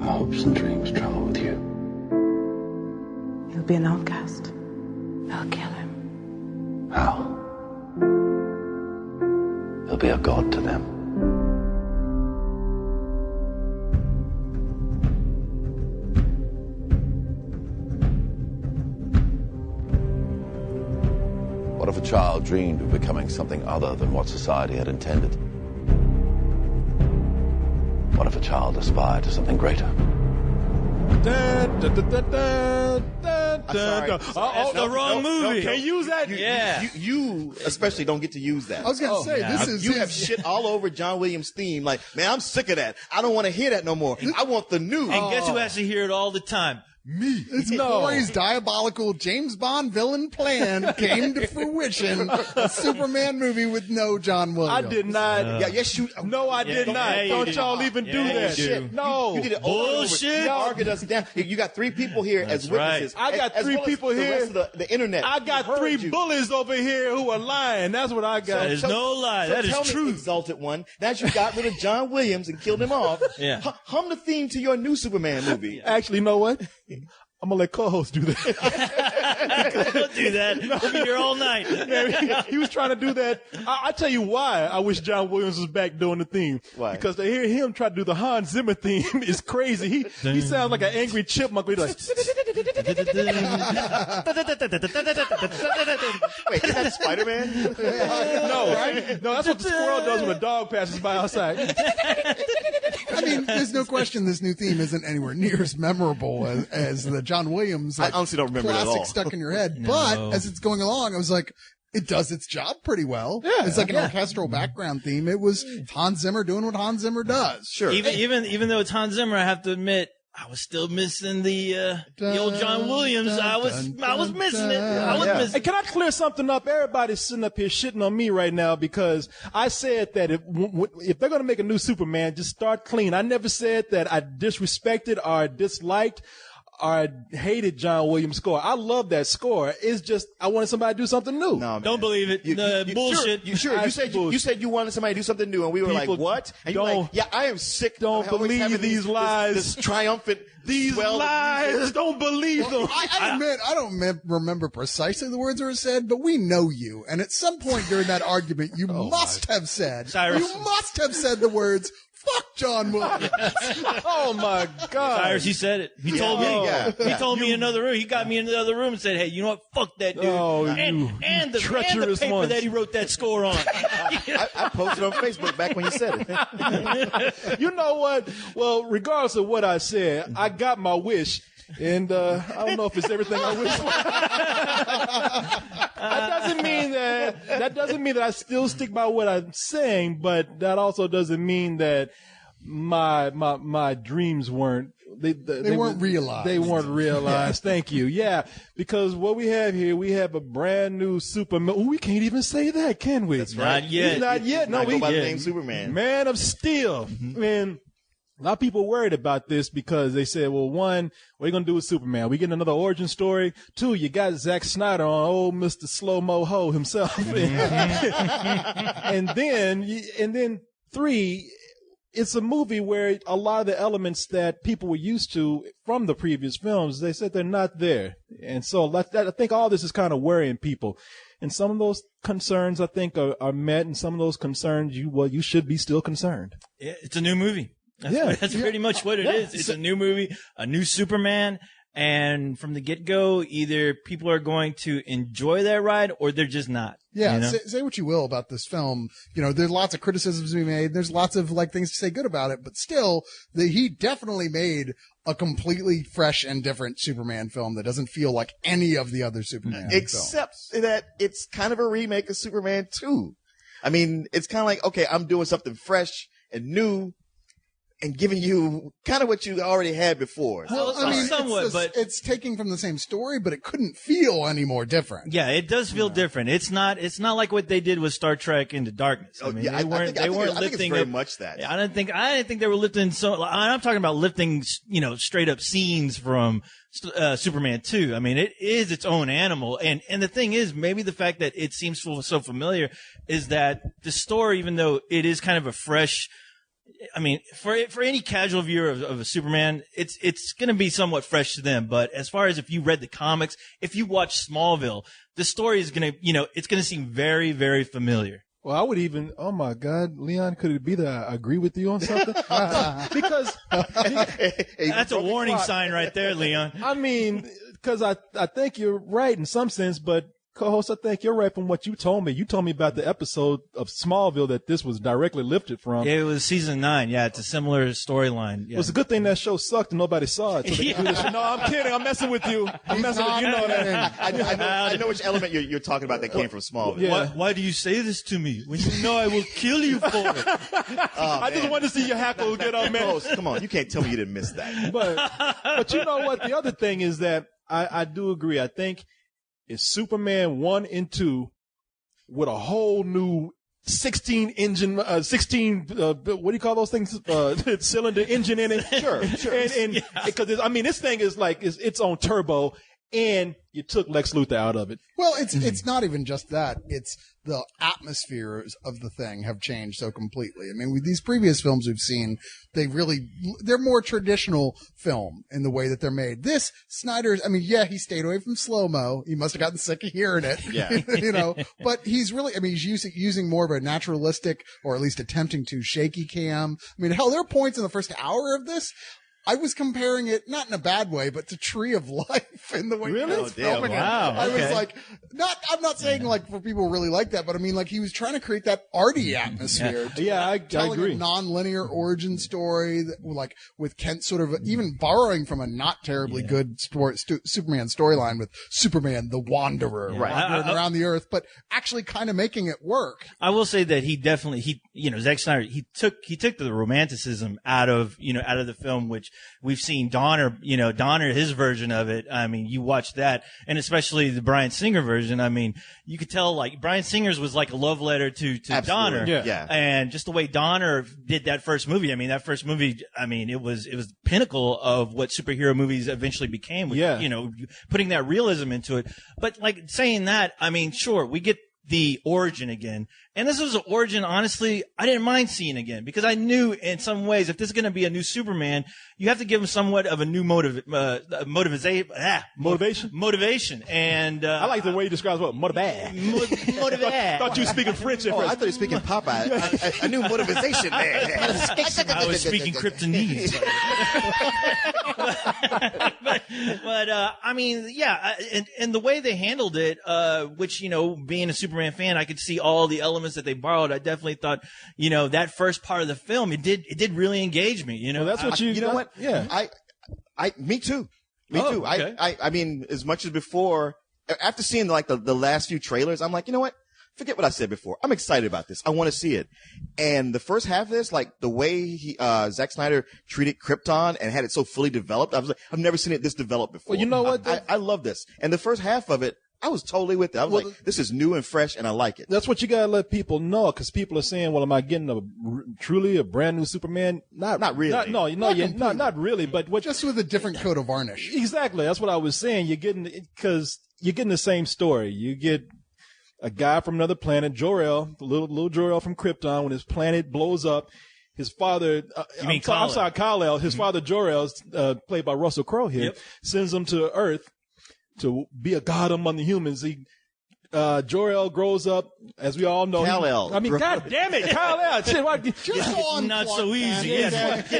Hopes and dreams travel with you. He'll be an outcast. I'll kill him. How? He'll be a god to them. What if a child dreamed of becoming something other than what society had intended? What if a child aspired to something greater? The wrong movie. Can't use that. You especially don't get to use that. I was going to say, You have shit all over John Williams' theme. Like, man, I'm sick of that. I don't want to hear that no more. I want the new. And guess who has to hear it all the time? Me. It's Corey's diabolical James Bond villain plan came to fruition. A Superman movie with no John Williams. I did not. No, I did not. Don't y'all even do that. Shit. No. You did it bullshit. You argued us down. You got 3 people here as witnesses. Right. I got 3 people here. The rest of the internet. I got 3 bullies over here who are lying. That's what I got. That is no lie. That is true. Exalted one. Now you got rid of John Williams and killed him off. Hum the theme to your new Superman movie. Actually, you know what? I'm gonna let co-host do that. Don't do that. We'll be here all night. Man, he was trying to do that. I tell you why I wish John Williams was back doing the theme. Why? Because to hear him try to do the Hans Zimmer theme is crazy. He sounds like an angry chipmunk. He's like, wait, is that Spider-Man? No, right? No, that's what the squirrel does when a dog passes by outside. I mean, there's no question this new theme isn't anywhere near as memorable as the John Williams. I honestly don't remember it at all. Classic stuck in your head. No. But as it's going along, I was like, it does its job pretty well. Yeah, it's like an orchestral background theme. It was Hans Zimmer doing what Hans Zimmer does. Sure. Even though it's Hans Zimmer, I have to admit, I was still missing the old John Williams. I was missing it. I was missing. Hey, can I clear something up? Everybody's sitting up here shitting on me right now because I said that if they're going to make a new Superman, just start clean. I never said that I disrespected or disliked or hated John Williams' score. I love that score. It's just I wanted somebody to do something new. No, don't believe it. Bullshit. Sure. You said you wanted somebody to do something new, and we were People like, what? And you were like, yeah, I am sick. Don't believe these lies. This triumphant. These lies. Don't believe them. I admit, I don't remember precisely the words that were said, but we know you. And at some point during that argument, you must have said, Cyrus. you must have said the words, fuck John Williams. Oh my God. Cyrus, he said it. He told me. Yeah. He told me in another room. He got me in the other room and said, hey, you know what? Fuck that dude. Oh, and the paper that he wrote that score on. I posted on Facebook back when you said it. You know what? Well, regardless of what I said, I got my wish. And I don't know if it's everything I wish for. That doesn't mean that I still stick by what I'm saying, but that also doesn't mean that my dreams weren't they weren't realized. They weren't realized. Thank you. Yeah, because what we have here, we have a brand new Superman. Oh, we can't even say that, can we? That's right. Not yet. Not yet. No, we go by the name Superman. Man of Steel. Mm-hmm. Man. A lot of people worried about this because they said, well, 1, what are you going to do with Superman? We getting another origin story? 2, you got Zack Snyder on old Mr. Slow-Mo Ho himself. and then 3, it's a movie where a lot of the elements that people were used to from the previous films, they said they're not there. And so I think all this is kind of worrying people. And some of those concerns, I think, are met, and some of those concerns, you should be still concerned. It's a new movie. That's pretty much what it is. It's a new movie, a new Superman, and from the get-go, either people are going to enjoy that ride or they're just not. Yeah, you know? say what you will about this film. You know, there's lots of criticisms to be made. There's lots of things to say good about it, but still, he definitely made a completely fresh and different Superman film that doesn't feel like any of the other Superman films. Except that it's kind of a remake of Superman 2. I mean, it's kind of like, okay, I'm doing something fresh and new, and giving you kind of what you already had before. Well, I mean, somewhat, but it's taking from the same story, but it couldn't feel any more different. Yeah, it does feel different. It's not like what they did with Star Trek Into Darkness. I mean, they weren't lifting. I think it's very much that. I didn't think they were lifting. So I'm talking about lifting, straight up scenes from Superman 2. I mean, it is its own animal. And the thing is, maybe the fact that it seems so familiar is that the story, even though it is kind of a fresh I mean, for any casual viewer of a Superman, it's going to be somewhat fresh to them. But as far as if you read the comics, if you watch Smallville, the story is going to, it's going to seem very, very familiar. Well, I would even, oh my God, Leon, could it be that I agree with you on something? Because that's a warning sign right there, Leon. I mean, because I think you're right in some sense, but co-host, I think you're right from what you told me. You told me about the episode of Smallville that this was directly lifted from. Yeah, it was season 9. Yeah, it's a similar storyline. Yeah. It was a good thing that show sucked and nobody saw it. So they could do this. No, I'm kidding. I'm messing with you. I'm messing with you. You know that. I know which element you're talking about that came from Smallville. Yeah. Why do you say this to me when you know I will kill you for it? I just wanted to see your hackle get on, man. Come on, you can't tell me you didn't miss that. But you know what? The other thing is that I do agree. I think it's Superman 1 and 2 with a whole new 16 engine, what do you call those things? Cylinder engine in it. Sure. And because this thing is like it's on turbo, and you took Lex Luthor out of it. Well, it's not even just that. It's the atmospheres of the thing have changed so completely. I mean, with these previous films we've seen, they're more traditional film in the way that they're made. This, Snyder's, he stayed away from slow-mo. He must have gotten sick of hearing it. Yeah. But he's really, he's using more of a naturalistic, or at least attempting to, shaky cam. I mean, hell, there are points in the first hour of this I was comparing it, not in a bad way, but to Tree of Life in the way he was filming it. I was like, I'm not saying like for people who really like that, but I mean like he was trying to create that arty atmosphere. I telling agree. a non-linear origin story that, like with Kent sort of even borrowing from a not terribly good Superman storyline with Superman the Wanderer wandering around the earth, but actually kind of making it work. I will say that he definitely, Zack Snyder, he took the romanticism out of the film, which we've seen Donner, his version of it. I mean, you watch that, and especially the Bryan Singer version. I mean, you could tell like Bryan Singer's was like a love letter to Donner. Yeah. And just the way Donner did that first movie. I mean, it was the pinnacle of what superhero movies eventually became. With, putting that realism into it. But like saying that, I mean, sure, we get the origin again. And this was an origin, honestly, I didn't mind seeing again because I knew in some ways if this is going to be a new Superman, you have to give him somewhat of a new motivation. And I like the way he describes what? Motivation. Thought you were speaking French at first. I thought you were speaking Popeye. I knew motivation there. I was speaking Kryptonese. but I mean, yeah, and the way they handled it, which, being a Superman fan, I could see all the elements that they borrowed. I definitely thought, that first part of the film, it did really engage me. Well, that's what you know what? Yeah. Me too. Me too. Okay. I mean, as much as before, after seeing like the last few trailers, I'm like, you know what? Forget what I said before. I'm excited about this. I want to see it. And the first half of this, like the way Zack Snyder treated Krypton and had it so fully developed, I was like, I've never seen it this developed before. Well, you know what? I love this. And the first half of it, I was totally with it. I was like, this is new and fresh, and I like it. That's what you gotta let people know, because people are saying, "Well, am I getting truly a brand new Superman?" Not really. Not really. But just with a different coat of varnish. Exactly. That's what I was saying. You're getting the same story. You get a guy from another planet, Jor-El, little Jor-El from Krypton. When his planet blows up, his father, Kal-El. His father Jor-El, played by Russell Crowe here, sends him to Earth to be a god among the humans. Jor-El grows up, as we all know. Kal-El. God damn it, Kal-El. Just go on. Not so easy.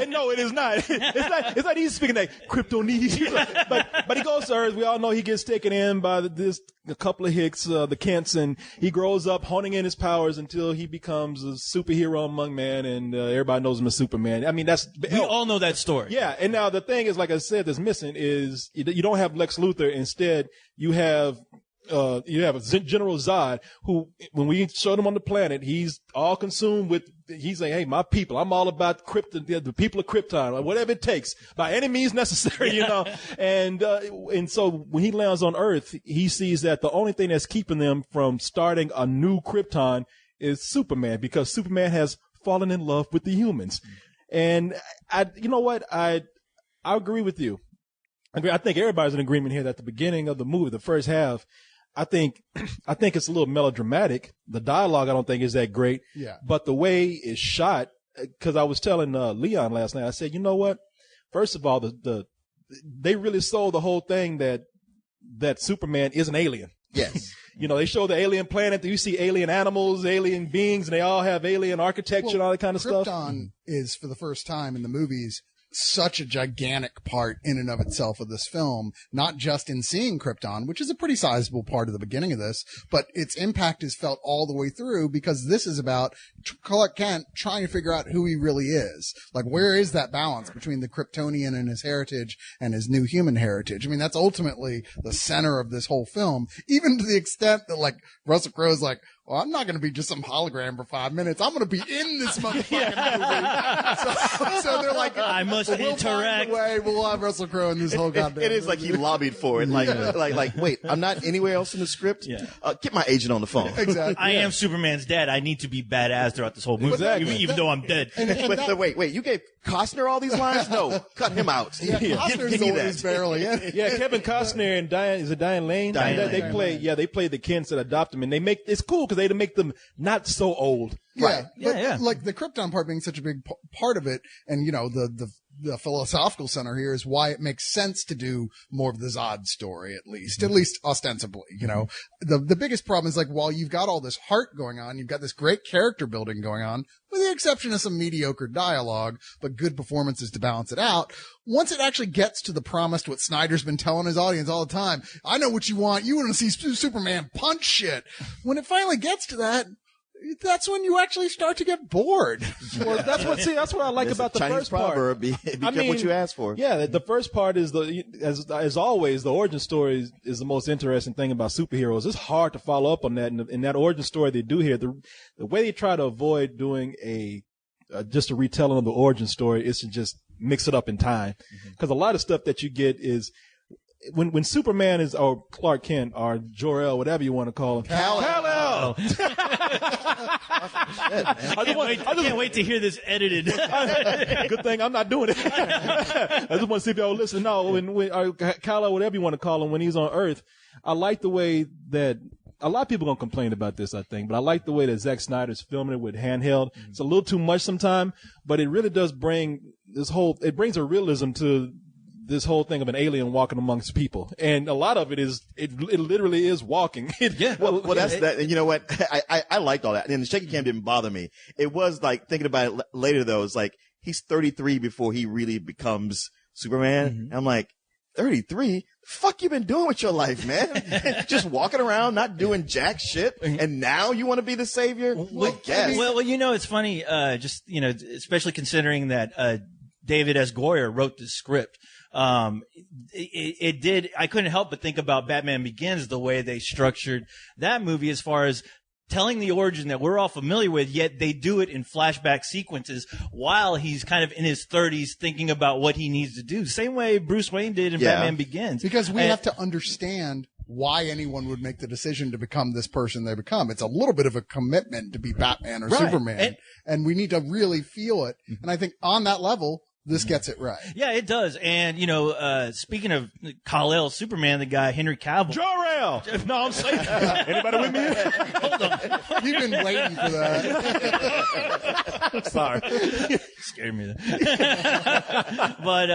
No, it is not. It's not easy speaking that Kryptonese. But he goes to Earth. We all know he gets taken in by a couple of hicks, the Kents, and he grows up honing in his powers until he becomes a superhero among men, and everybody knows him as Superman. I mean, we all know that story. Yeah, and now the thing is, like I said, that's missing is you don't have Lex Luthor. Instead, you have General Zod, who, when we showed him on the planet, he's all consumed with, he's like, hey, my people, I'm all about the people of Krypton, or whatever it takes, by any means necessary, And so when he lands on Earth, he sees that the only thing that's keeping them from starting a new Krypton is Superman, because Superman has fallen in love with the humans. And you know what? I agree with you. I think everybody's in agreement here that the beginning of the movie, the first half, I think it's a little melodramatic. The dialogue, I don't think, is that great. Yeah. But the way it's shot, because I was telling Leon last night, I said, you know what? First of all, they really sold the whole thing that Superman is an alien. Yes. They show the alien planet. You see alien animals, alien beings, and they all have alien architecture and all that kind of stuff. Krypton is, for the first time in the movies, such a gigantic part in and of itself of this film, not just in seeing Krypton, which is a pretty sizable part of the beginning of this, but its impact is felt all the way through because this is about Clark Kent trying to figure out who he really is. Like, where is that balance between the Kryptonian and his heritage and his new human heritage? I mean, that's ultimately the center of this whole film, even to the extent that, like, Russell Crowe's like, well, I'm not going to be just some hologram for 5 minutes. I'm going to be in this motherfucking movie. So they're like, I must interact. We'll have Russell Crowe in this whole goddamn It is like he lobbied for it. Like, wait, I'm not anywhere else in the script. Yeah. Get my agent on the phone. Exactly. I am Superman's dad. I need to be badass throughout this whole movie, Exactly. even though I'm dead. Wait, you gave Costner all these lines? No, cut him out. Yeah, Costner's give the me one who's barely in it. Yeah, Kevin Costner and Diane Lane. Diane Lane. They play the Kents that adopt them, and it's cool because they make them not so old. Yeah, Yeah, but yeah. like the Krypton part being such a big part of it, and the philosophical center here is why it makes sense to do more of the Zod story, at least ostensibly. The biggest problem is, like, while you've got all this heart going on, you've got this great character building going on, with the exception of some mediocre dialogue, but good performances to balance it out. Once it actually gets to the promised, what Snyder's been telling his audience all the time, I know what you want. You want to see Superman punch shit. When it finally gets to that, that's when you actually start to get bored. Well, that's what I like about the Chinese first part. proverb, be careful what you ask for. Yeah, the first part is as always, the origin story is the most interesting thing about superheroes. It's hard to follow up on that. And in that origin story they do here, the way they try to avoid doing just a retelling of the origin story is to just mix it up in time. Because a lot of stuff that you get is when Superman is, or Clark Kent, or Jor-El, whatever you want to call him. Kal-El! I can't wait to hear this edited. Good thing I'm not doing it. I just want to see if y'all listen. No, when Kal-El, whatever you want to call him, when he's on Earth, I like the way that a lot of people are going to complain about this, I think, but I like the way that Zack Snyder's filming it with handheld. It's a little too much sometimes, but it really does bring it brings a realism to this whole thing of an alien walking amongst people. And a lot of it literally is walking. Well, that's that. And you know what? I liked all that. And the shaky cam didn't bother me. It was like, thinking about it later though, it's like, he's 33 before he really becomes Superman. I'm like, 33? Fuck you been doing with your life, man? Just walking around, not doing jack shit. And now you want to be the savior? I guess. Well, it's funny, especially considering that, David S. Goyer wrote the script. I couldn't help but think about Batman Begins, the way they structured that movie as far as telling the origin that we're all familiar with, yet they do it in flashback sequences while he's kind of in his 30s thinking about what he needs to do. Same way Bruce Wayne did in Batman Begins. Because we have to understand why anyone would make the decision to become this person they become. It's a little bit of a commitment to be Batman or Superman. And we need to really feel it. And I think on that level, this gets it right. Yeah, it does. And, speaking of Kal-El, Superman, the guy, Henry Cavill. Jor-El! No, I'm saying. Anybody with me? Hold on. You've been waiting for that. Sorry. Scared me there. But,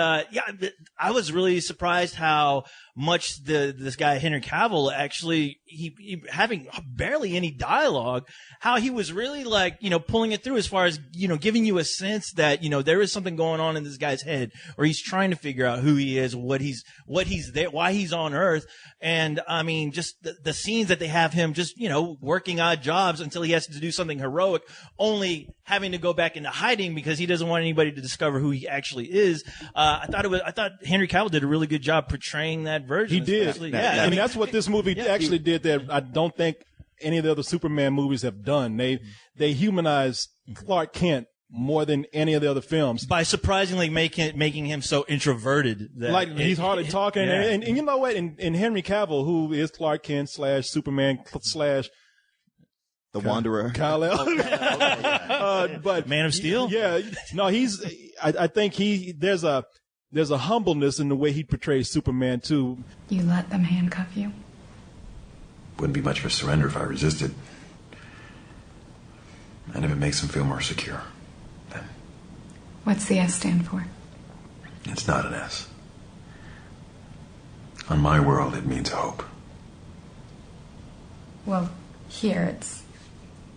I was really surprised how much this guy, Henry Cavill, actually, he having barely any dialogue, how he was really pulling it through as far as, giving you a sense that, there is something going on in this guy's head, or he's trying to figure out who he is, what he's there, why he's on Earth. And I mean, just the scenes that they have him just, working odd jobs until he has to do something heroic, only having to go back into hiding because he doesn't want anybody to discover who he actually is. I thought Henry Cavill did a really good job portraying that version. He did. Yeah. And that's what this movie actually did that I don't think any of the other Superman movies have done. They humanized Clark Kent more than any of the other films by surprisingly making him so introverted that he's hardly talking. Yeah. And you know what? In Henry Cavill, who is Clark Kent / Superman / the Wanderer, Kal-El, but Man of Steel. Yeah, no, I think there's a humbleness in the way he portrays Superman too. You let them handcuff you? Wouldn't be much of a surrender if I resisted. And if it makes them feel more secure, then What's the S stand for? It's not an S. On my world, it means hope. Well, here it's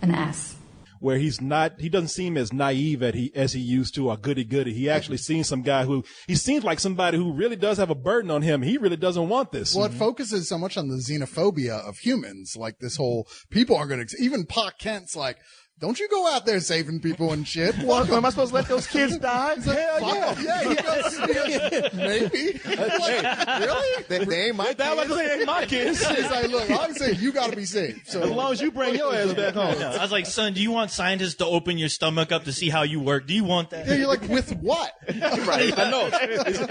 an S. Where he doesn't seem as naive as he used to, or goody-goody. He actually seems some guy he seems like somebody who really does have a burden on him. He really doesn't want this. Well, it focuses so much on the xenophobia of humans, like this whole, people aren't going to, even Pa Kent's like, don't you go out there saving people and shit. What? Am I supposed to let those kids die? Hell yeah. Yeah, he goes, maybe. Like, really? They ain't my kids. That was ain't my kids. He's like, look, I'm saying you got to be safe. So As long as you bring your ass back home. I was like, son, do you want scientists to open your stomach up to see how you work? Do you want that? yeah, you're like, with what? Right. I know.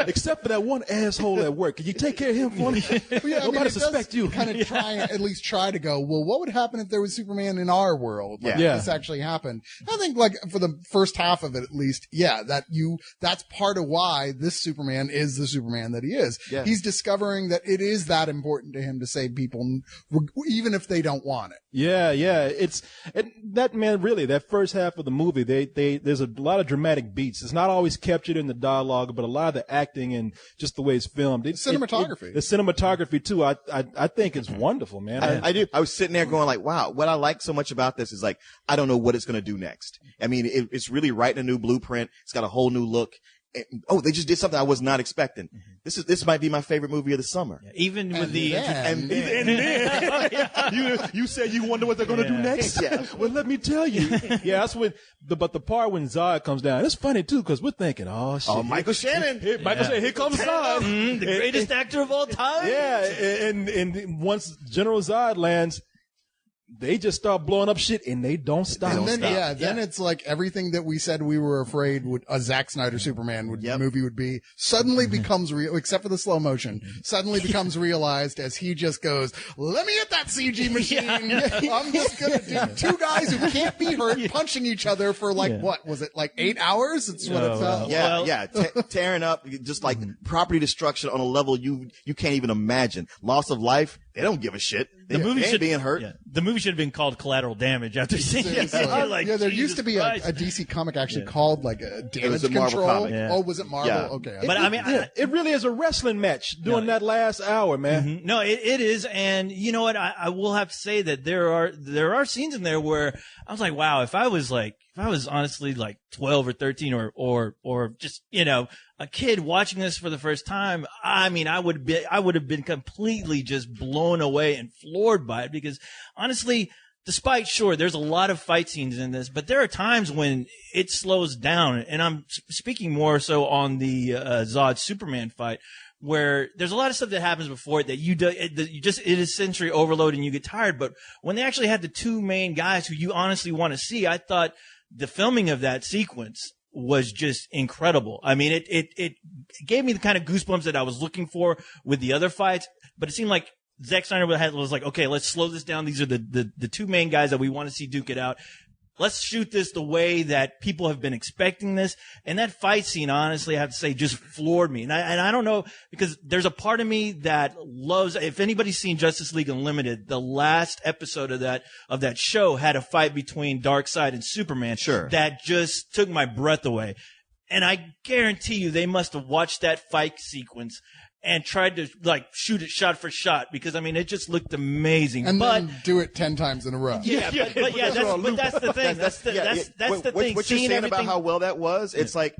Except for that one asshole at work. Can you take care of him for me? Yeah, Nobody suspect you. Kind of at least try to go, well, what would happen if there was Superman in our world? Like, Yeah. This actually happened. I think, like, for the first half of it, at least, yeah, that's part of why this Superman is the Superman that he is. Yeah. He's discovering that it is that important to him to save people, even if they don't want it. Yeah. That first half of the movie, there's a lot of dramatic beats. It's not always captured in the dialogue, but a lot of the acting and just the way it's filmed. Cinematography. The cinematography too. I think it's wonderful, man. I do. I was sitting there going like, wow, what I like so much about this is like, I don't know what it's going to do next. I mean, it's really writing a new blueprint. It's got a whole new look. Oh, they just did something I was not expecting. This might be my favorite movie of the summer. Yeah, even with then- you said you wonder what they're going to do next. Yeah. Well, let me tell you. Yeah, that's when the part when Zod comes down. It's funny too because we're thinking, oh shit, Oh, Michael Shannon. Michael Shannon, here comes Zod, the greatest actor of all time. Yeah, and once General Zod lands, they just start blowing up shit and they don't stop. And then it's like everything that we said we were afraid a Zack Snyder Superman movie would be suddenly becomes real, except for the slow motion, suddenly becomes realized as he just goes, let me hit that CG machine. I'm just going to do two guys who can't be hurt punching each other for what was it, like 8 hours? It's what it felt. Tearing up, just like property destruction on a level you can't even imagine. Loss of life, they don't give a shit. The movie they ain't should being hurt. Yeah, the movie should have been called Collateral Damage after seeing it. You're like, there Jesus used to be a Christ. DC comic actually called like a Damage was a Marvel Control. comic. Yeah. Oh, was it Marvel? Yeah. Okay. But I mean, it really is a wrestling match during that last hour, man. No, it is, and you know what? I will have to say that there are scenes in there where I was like, wow, if I was honestly like 12 or 13 or just a kid watching this for the first time, I mean, I would have been completely just blown away and floored by it because honestly, despite there's a lot of fight scenes in this, but there are times when it slows down, and I'm speaking more so on the Zod Superman fight, where there's a lot of stuff that happens before it that it is sensory overload and you get tired. But when they actually had the two main guys who you honestly want to see, I thought the filming of that sequence was just incredible. I mean, it gave me the kind of goosebumps that I was looking for with the other fights, but it seemed like Zack Snyder was like, okay, let's slow this down. These are the two main guys that we want to see duke it out. Let's shoot this the way that people have been expecting this. And that fight scene, honestly, I have to say, just floored me. And I don't know, because there's a part of me that loves, if anybody's seen Justice League Unlimited, the last episode of that show had a fight between Darkseid and Superman. Sure. That just took my breath away. And I guarantee you they must have watched that fight sequence and tried to shoot it shot for shot because I mean it just looked amazing. And but then do it 10 times in a row. that's the thing. That's the thing. What you're saying about how well that was, it's like,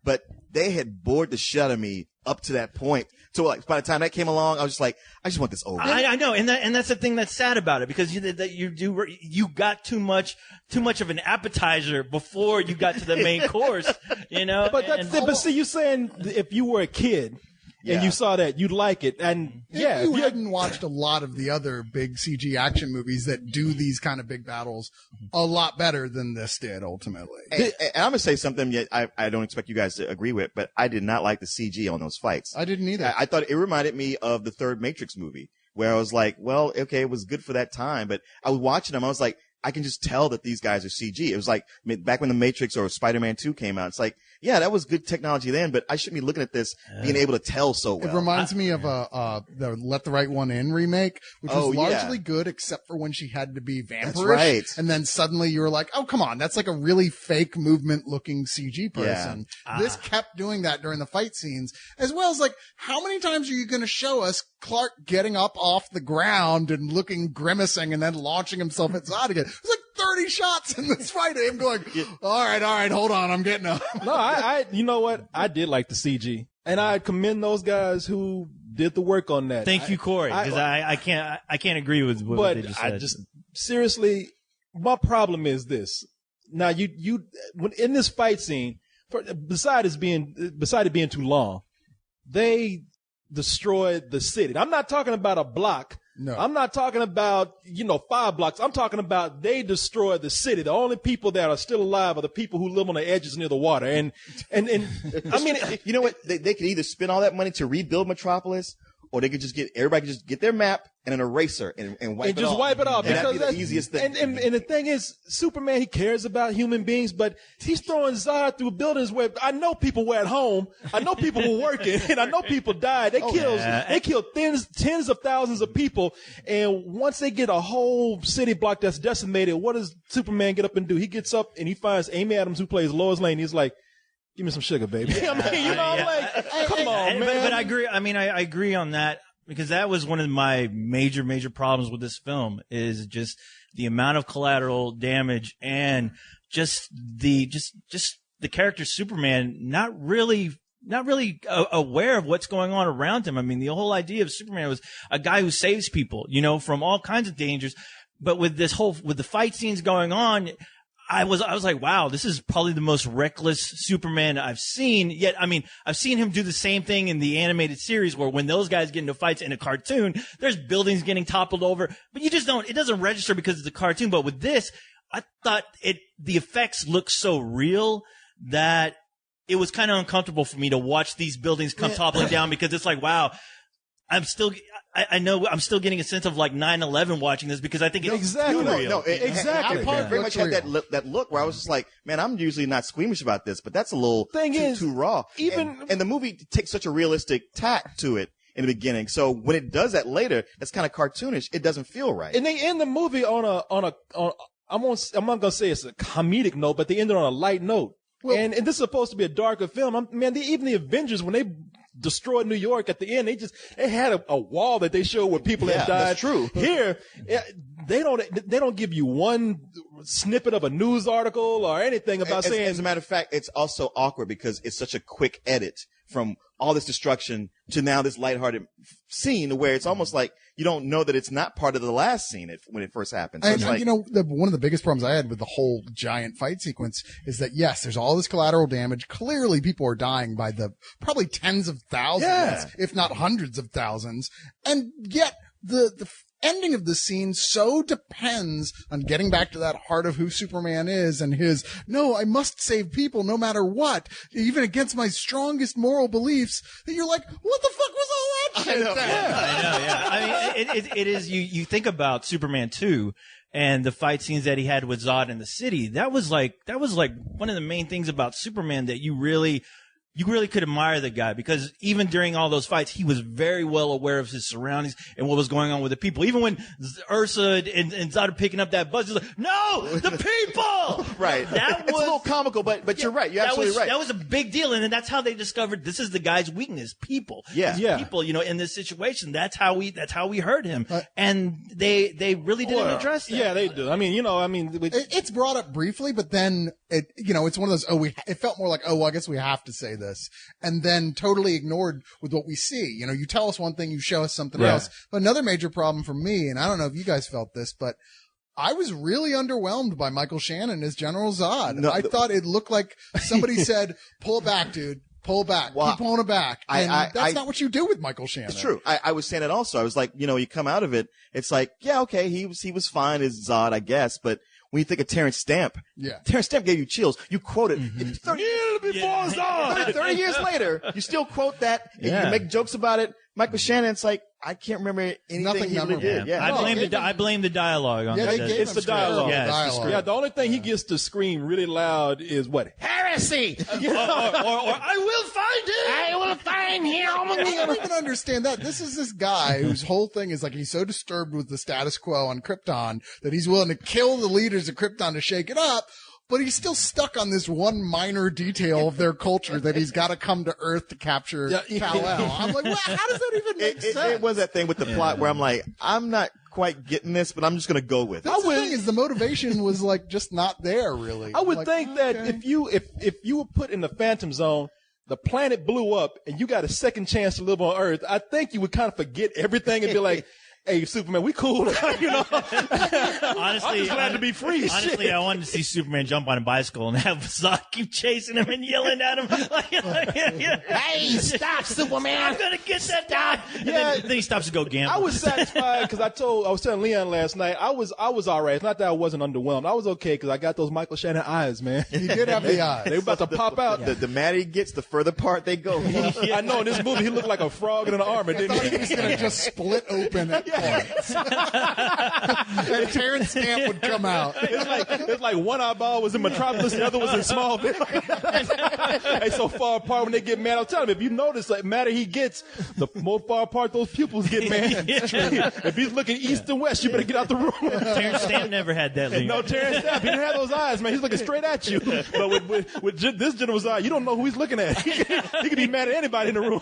but they had bored the shit out of me up to that point. So like by the time that came along, I was just like, I just want this over. I know, and that's the thing that's sad about it because you got too much of an appetizer before you got to the main course, But but see, you saying if you were a kid. And you saw that, you'd like it. And if you hadn't watched a lot of the other big CG action movies that do these kind of big battles a lot better than this did ultimately. And I'm going to say something I don't expect you guys to agree with, but I did not like the CG on those fights. I didn't either. I thought it reminded me of the third Matrix movie where I was like, well, okay, it was good for that time, but I was watching them. I was like, I can just tell that these guys are CG. It was like back when The Matrix or Spider-Man 2 came out. It's like, yeah, that was good technology then, but I shouldn't be looking at this being able to tell so well. It reminds me of the Let the Right One In remake, which was largely good except for when she had to be vampirish. That's right. And then suddenly you were like, oh, come on, that's like a really fake movement looking CG person. Yeah. This kept doing that during the fight scenes, as well as like, how many times are you going to show us Clark getting up off the ground and looking grimacing and then launching himself at Zod again? It was like 30 shots in this fight of him going, all right, hold on, I'm getting up. No, I you know what? I did like the CG. And I commend those guys who did the work on that. Thank you, Corey, because I can't agree with what they just said. I just, seriously, my problem is this. Now, when in this fight scene, besides it being too long, they destroyed the city. I'm not talking about a block. No. I'm not talking about, 5 blocks. I'm talking about they destroyed the city. The only people that are still alive are the people who live on the edges near the water. And I mean, you know what? They could either spend all that money to rebuild Metropolis, or they could just everybody could just get their map and an eraser and wipe it off. Wipe it off. And that'd be the easiest thing. And the thing is, Superman, he cares about human beings, but he's throwing Zod through buildings where I know people were at home. I know people were working, and I know people died. They killed tens of thousands of people. And once they get a whole city block that's decimated, what does Superman get up and do? He gets up and he finds Amy Adams, who plays Lois Lane. He's like, give me some sugar, baby. I mean, I'm like, come on, man. But I agree. I mean, I agree on that, because that was one of my major problems with this film, is just the amount of collateral damage and just the character Superman not really aware of what's going on around him. I mean, the whole idea of Superman was a guy who saves people, from all kinds of dangers. But with the fight scenes going on, I was like, wow, this is probably the most reckless Superman I've seen. Yet, I mean, I've seen him do the same thing in the animated series, where when those guys get into fights in a cartoon, there's buildings getting toppled over, but it doesn't register because it's a cartoon. But with this, I thought the effects looked so real that it was kind of uncomfortable for me to watch these buildings come toppling down, because it's like, wow, I know I'm still getting a sense of like 9/11 watching this, because I think it's exactly real. Exactly. I very much had that look where I was just like, man, I'm usually not squeamish about this, but that's a little too raw. And the movie takes such a realistic tack to it in the beginning, so when it does that later, that's kind of cartoonish. It doesn't feel right. And they end the movie on I'm not gonna say it's a comedic note, but they ended on a light note. Well, and this is supposed to be a darker film. Even the Avengers, when they destroyed New York at the end, they had a wall that they showed where people had died. That's true. Here, they don't give you one snippet of a news article or anything about saying. As a matter of fact, it's also awkward because it's such a quick edit from all this destruction to now this lighthearted scene, where it's almost like you don't know that it's not part of the last scene when it first happened. So one of the biggest problems I had with the whole giant fight sequence is that, yes, there's all this collateral damage. Clearly people are dying by the probably tens of thousands, if not hundreds of thousands. And yet the ending of the scene so depends on getting back to that heart of who Superman is and his, no, I must save people no matter what, even against my strongest moral beliefs, that you're like, what the fuck was all that shit? I know, yeah. I mean, it is, you think about Superman 2 and the fight scenes that he had with Zod in the city. That was like one of the main things about Superman that you really could admire the guy, because even during all those fights, he was very well aware of his surroundings and what was going on with the people. Even when Ursa and Zod are picking up that buzz, he's like, no, the people! Right. It's a little comical, but you're right. You're absolutely right. That was a big deal. And then that's how they discovered this is the guy's weakness. People. Yeah. People, in this situation. That's how we hurt him. And they really didn't address that. Yeah, they do. I mean, it's brought up briefly, but then it's one of those, it felt more like, I guess we have to say this, and then totally ignored with what we see. You tell us one thing, you show us something else. But another major problem for me, and I don't know if you guys felt this, but I was really underwhelmed by Michael Shannon as General Zod. I thought it looked like somebody said, pull back, dude. Pull back. Keep pulling it back. And that's not what you do with Michael Shannon. It's true. I was saying it also. I was like, you come out of it, it's like, yeah, okay, he was fine as Zod, I guess, but when you think of Terrence Stamp, Terrence Stamp gave you chills. You quoted 30 before Zod. 30 years later, you still quote that, and you make jokes about it. Michael Shannon, it's like, I can't remember anything Nothing he really memorable. did. Yeah. I blame the dialogue on that. It's the dialogue. Yeah, it's the Yeah, the only thing he gets to scream really loud is what? Heresy! or I will find him. I will find him. I don't even understand that. This is this guy whose whole thing is like he's so disturbed with the status quo on Krypton that he's willing to kill the leaders of Krypton to shake it up. But he's still stuck on this one minor detail of their culture that he's got to come to Earth to capture Kal-El. I'm like, well, how does that even make sense? It was that thing with the plot where I'm like, I'm not quite getting this, but I'm just going to go with it. That's the thing is the motivation was like just not there really. I would like, think that if you were put in the Phantom Zone, the planet blew up, and you got a second chance to live on Earth, I think you would kind of forget everything and be like, hey, Superman, we cool. You know? Honestly, I'm just glad to be free. Honestly, Shit. I wanted to see Superman jump on a bicycle and have Zod keep chasing him and yelling at him. Hey, stop, Superman! I'm gonna get that guy. Yeah. Then he stops to go gamble. I was satisfied because I was telling Leon last night, I was all right. It's not that I wasn't underwhelmed. I was okay because I got those Michael Shannon eyes, man. He did have the eyes. They were about to pop out. The madder he gets, the further apart they go. I know in this movie he looked like a frog in an armor, I didn't thought he? he was going to just split open at points. And Terrence Stamp would come out. It's like one eyeball was in Metropolis, the other was in Smallville. They so far apart when they get mad. I'm telling you, if you notice, like madder he gets, the more far apart those pupils get, man. If he's looking east and west, you better get out the room. Terrence Stamp never had that. Lean. No, Terrence Stamp, he didn't have those eyes, man. He's looking straight at you. But with this gentleman's eye, you don't know who he's looking at. He could be mad at anybody in the room.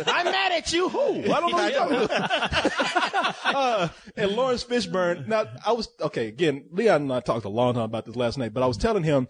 I'm mad at you. Who? I don't know who you're talking to. And Lawrence Fishburne. Now, again, Leon and I talked a long time about this last night, but I was telling him,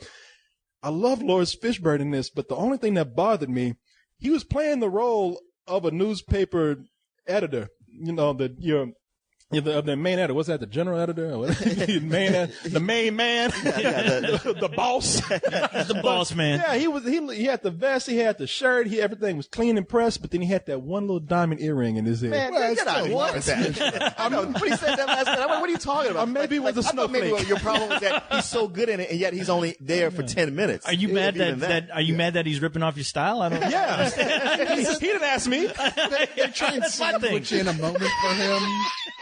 I love Lawrence Fishburne in this, but the only thing that bothered me, he was playing the role of a newspaper editor. You know, the main editor. What's that? The general editor? Or the main man? The boss? The boss man. Yeah, he had the vest, he had the shirt, everything was clean and pressed, but then he had that one little diamond earring in his head. Man, get out of here with that. I know, but he said that last night. I'm like, what are you talking about? Or maybe it was a I thought maybe snowflake. your problem was that he's so good in it, and yet he's only there for 10 minutes. Are you mad mad that he's ripping off your style? I don't know. Yeah. he didn't ask me. They try and sandwich in a moment for him.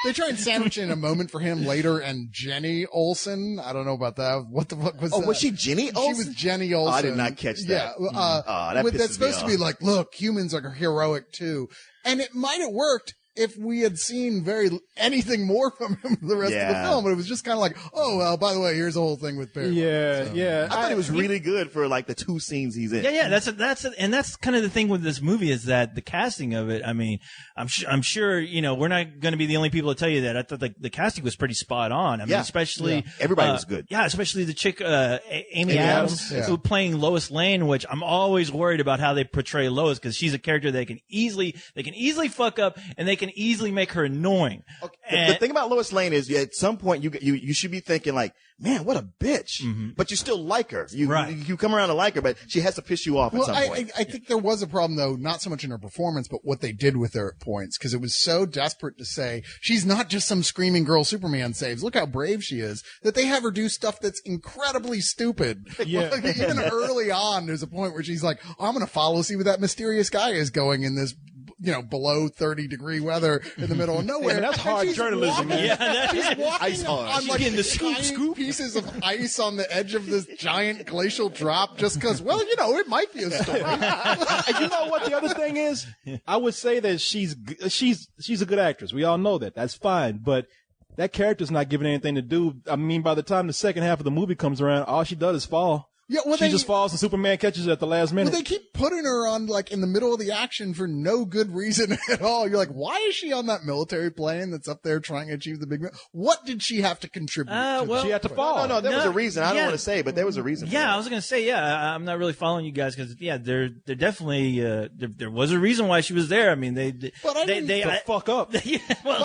They try and sandwich in a moment for him later, and Jenny Olsen. I don't know about that. What the fuck was that? Oh, was she Jenny Olsen? She was Jenny Olsen. Oh, I did not catch that. Yeah. That pisses that's me supposed to be off. like, look, humans are heroic too. And it might have worked if we had seen anything more from him the rest of the film, but it was just kind of like, oh, well, by the way, here's the whole thing with Barry. Yeah. I thought he was really good for like the 2 scenes he's in. Yeah. That's kind of the thing with this movie is that the casting of it. I mean, I'm sure we're not going to be the only people to tell you that. I thought the casting was pretty spot on. I mean, especially everybody was good. Yeah, especially the chick Amy Adams who playing Lois Lane, which I'm always worried about how they portray Lois because she's a character they can easily fuck up and they can easily make her annoying. Okay. The thing about Lois Lane is at some point you should be thinking like, man, what a bitch. Mm-hmm. But you still like her. You come around to like her, but she has to piss you off at some point. I think there was a problem though, not so much in her performance, but what they did with her at points, because it was so desperate to say she's not just some screaming girl Superman saves. Look how brave she is. That they have her do stuff that's incredibly stupid. Yeah. Like, even early on, there's a point where she's like, oh, I'm going to see where that mysterious guy is going in this below 30-degree weather in the middle of nowhere. Yeah, that's hard journalism, man. She's walking ice hard. on like getting the scoop. pieces of ice on the edge of this giant glacial drop just because, it might be a story. And you know what the other thing is? I would say that she's a good actress. We all know that. That's fine. But that character's not given anything to do. I mean, by the time the second half of the movie comes around, all she does is fall. Yeah, well, she just falls and Superman catches her at the last minute. Well, they keep putting her on like in the middle of the action for no good reason at all. You're like, why is she on that military plane that's up there trying to achieve the big? What did she have to contribute? She had to fall. No, there was a reason. I don't want to say, but there was a reason. Yeah, I was gonna say, I'm not really following you guys because there definitely there was a reason why she was there. I mean, they fuck up. Yeah, well,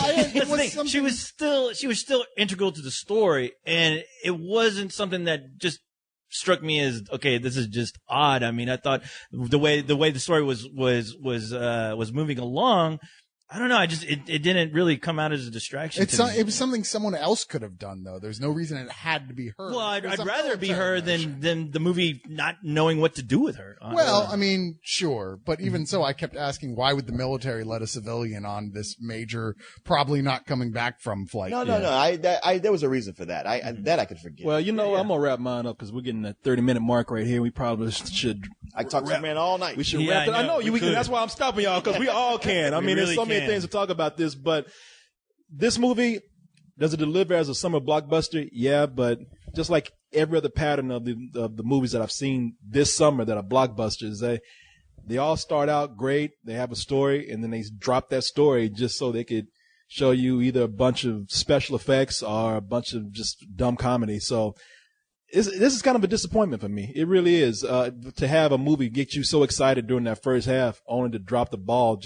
she was still integral to the story, and it wasn't something that just struck me as, okay, this is just odd. I mean, I thought the way the story was moving along, I don't know. It didn't really come out as a distraction. It was something someone else could have done, though. There's no reason it had to be her. Well, I'd rather be her than the movie not knowing what to do with her. Well, I mean, sure. But even so, I kept asking, why would the military let a civilian on this major, probably not coming back from flight? No. There was a reason for that. That I could forgive. Well, I'm going to wrap mine up because we're getting that 30-minute mark right here. We probably should. I talked to Superman all night. We should wrap it. I know you. That's why I'm stopping y'all, because we all can. I mean, there's so many things to talk about this, but this movie, does it deliver as a summer blockbuster? Yeah, but just like every other pattern of the movies that I've seen this summer that are blockbusters, they all start out great. They have a story, and then they drop that story just so they could show you either a bunch of special effects or a bunch of just dumb comedy. So this is kind of a disappointment for me. It really is. To have a movie get you so excited during that first half, only to drop the ball,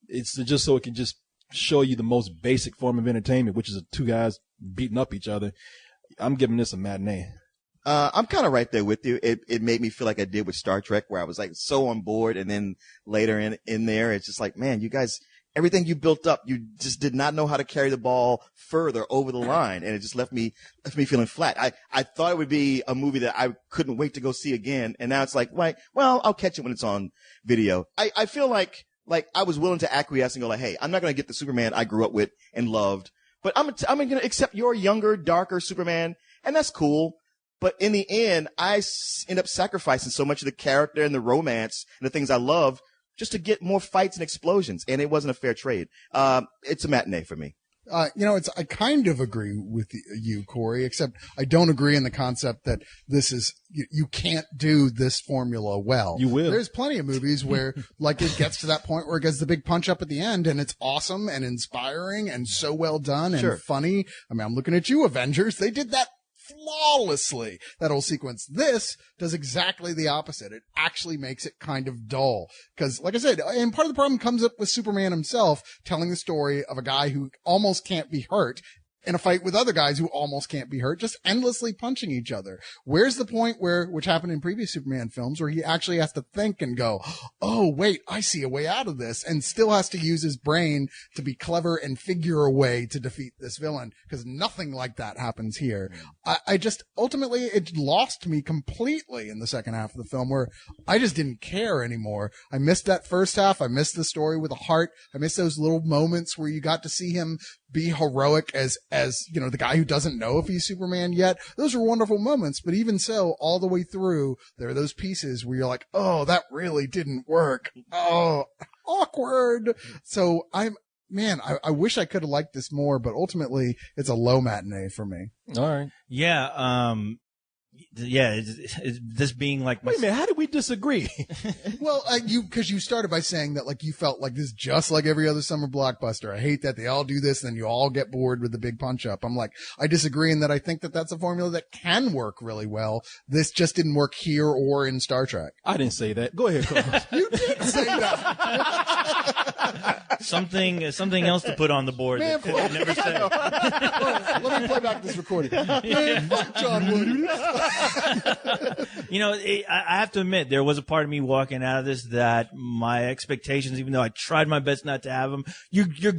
it's just so it can just show you the most basic form of entertainment, which is two guys beating up each other. I'm giving this a matinee. I'm kind of right there with you. It made me feel like I did with Star Trek, where I was like so on board, and then later in there, it's just like, man, you guys, everything you built up, you just did not know how to carry the ball further over the line, and it just left me feeling flat. I thought it would be a movie that I couldn't wait to go see again, and now it's like, right, well, I'll catch it when it's on video. I feel like I was willing to acquiesce and go like, hey, I'm not going to get the Superman I grew up with and loved, but I'm going to accept your younger, darker Superman, and that's cool. But in the end, I end up sacrificing so much of the character and the romance and the things I love just to get more fights and explosions. And it wasn't a fair trade. It's a matinee for me. I kind of agree with you, Corey, except I don't agree in the concept that this is, you can't do this formula well. You will. There's plenty of movies where like it gets to that point where it gets the big punch up at the end and it's awesome and inspiring and so well done and funny. I mean, I'm looking at you, Avengers. They did that flawlessly, that whole sequence. This does exactly the opposite. It actually makes it kind of dull. Because, like I said, and part of the problem comes up with Superman himself telling the story of a guy who almost can't be hurt in a fight with other guys who almost can't be hurt, just endlessly punching each other. Where's the point which happened in previous Superman films, where he actually has to think and go, oh, wait, I see a way out of this, and still has to use his brain to be clever and figure a way to defeat this villain, because nothing like that happens here. I just, ultimately, it lost me completely in the second half of the film, where I just didn't care anymore. I missed that first half. I missed the story with a heart. I missed those little moments where you got to see him be heroic as the guy who doesn't know if he's Superman yet. Those are wonderful moments, but even so, all the way through, there are those pieces where you're like, oh, that really didn't work. Oh, awkward. So I wish I could have liked this more, but ultimately it's a low matinee for me. All right. Yeah. It's this being like, wait a minute, how did we disagree? Well, because you started by saying that like you felt like this just like every other summer blockbuster. I hate that they all do this, and then you all get bored with the big punch up. I'm like, I disagree in that I think that that's a formula that can work really well. This just didn't work here or in Star Trek. I didn't say that. Go ahead, Carlos. You did say that. Something else to put on the board. Man, that I never said. Let me play back this recording. Man, fuck John Wood. I have to admit, there was a part of me walking out of this that my expectations, even though I tried my best not to have them, you're just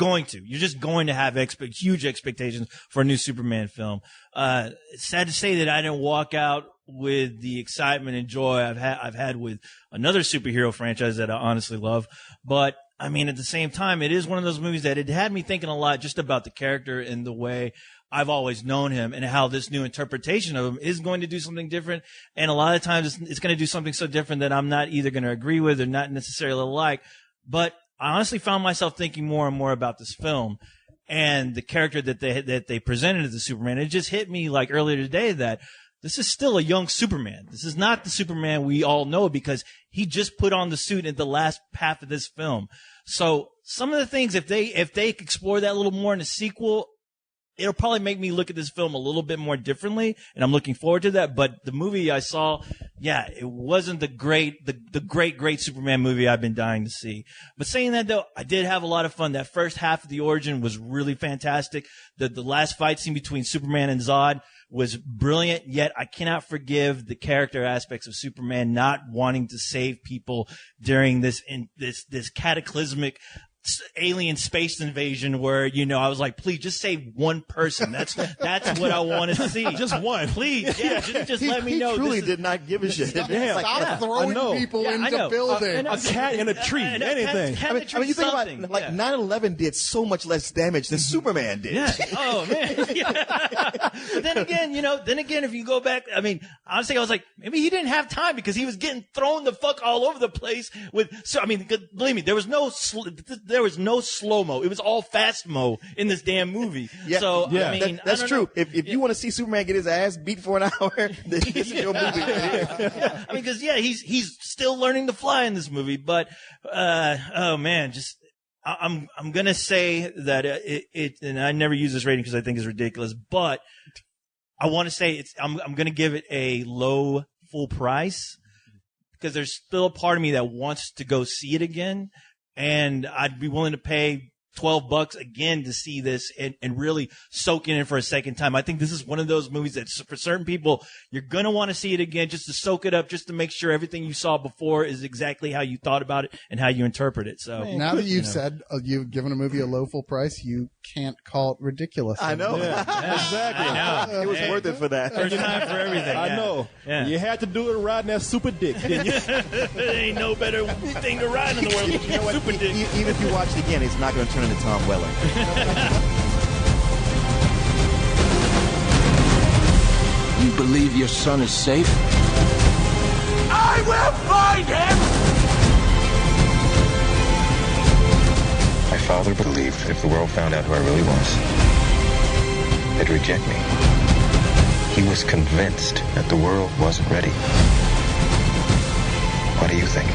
going to have huge expectations for a new Superman film. It's sad to say that I didn't walk out with the excitement and joy I've had with another superhero franchise that I honestly love. But I mean, at the same time, it is one of those movies that it had me thinking a lot just about the character and the way I've always known him, and how this new interpretation of him is going to do something different. And a lot of times it's going to do something so different that I'm not either going to agree with or not necessarily like. But I honestly found myself thinking more and more about this film and the character that they presented as the Superman. It just hit me like earlier today that this is still a young Superman. This is not the Superman we all know, because he just put on the suit in the last half of this film. So some of the things, if they explore that a little more in the sequel, it'll probably make me look at this film a little bit more differently, and I'm looking forward to that. But the movie I saw, it wasn't the great Superman movie I've been dying to see. But saying that, though, I did have a lot of fun. That first half of the origin was really fantastic. The last fight scene between Superman and Zod was brilliant, yet I cannot forgive the character aspects of Superman not wanting to save people during this cataclysmic alien space invasion where, you know, I was like, please just save one person. That's what I want to see. Just one. Please. Yeah. Just let me know. He truly this is- did not give a shit. Stop I throwing know. people Yeah, I into know. buildings. A cat in a tree, anything. Cat I in mean, a tree, you think about something. it, like Yeah. 9/11 did so much less damage than Superman did. Yeah. Oh man. Yeah. But then again, if you go back, I mean, honestly, I was like, maybe he didn't have time because he was getting thrown the fuck all over the place with. So I mean, believe me, there was no slow mo. It was all fast mo in this damn movie. Yeah, So yeah. I mean, That's I don't true. know. If you want to see Superman get his ass beat for an hour, then this is your movie. I mean, because he's still learning to fly in this movie, but oh man, just. I'm gonna say that it and I never use this rating because I think it's ridiculous, but I want to say I'm gonna give it a low full price because there's still a part of me that wants to go see it again, and I'd be willing to pay $12 again to see this and really soak in it for a second time. I think this is one of those movies that for certain people, you're going to want to see it again just to soak it up, just to make sure everything you saw before is exactly how you thought about it and how you interpret it. So Now that you've said you've given a movie a low full price, you can't call it ridiculous. I know. Exactly. I know. It was Hey, worth it for that. First time for everything. I yeah. know. Yeah. You had to do it riding that super dick, didn't you? There ain't no better thing to ride in the world than a super dick. Even if you watch it again, it's not going to turn into Tom Welling. You believe your son is safe? I will find him! My father believed if the world found out who I really was, they'd reject me. He was convinced that the world wasn't ready. What do you think?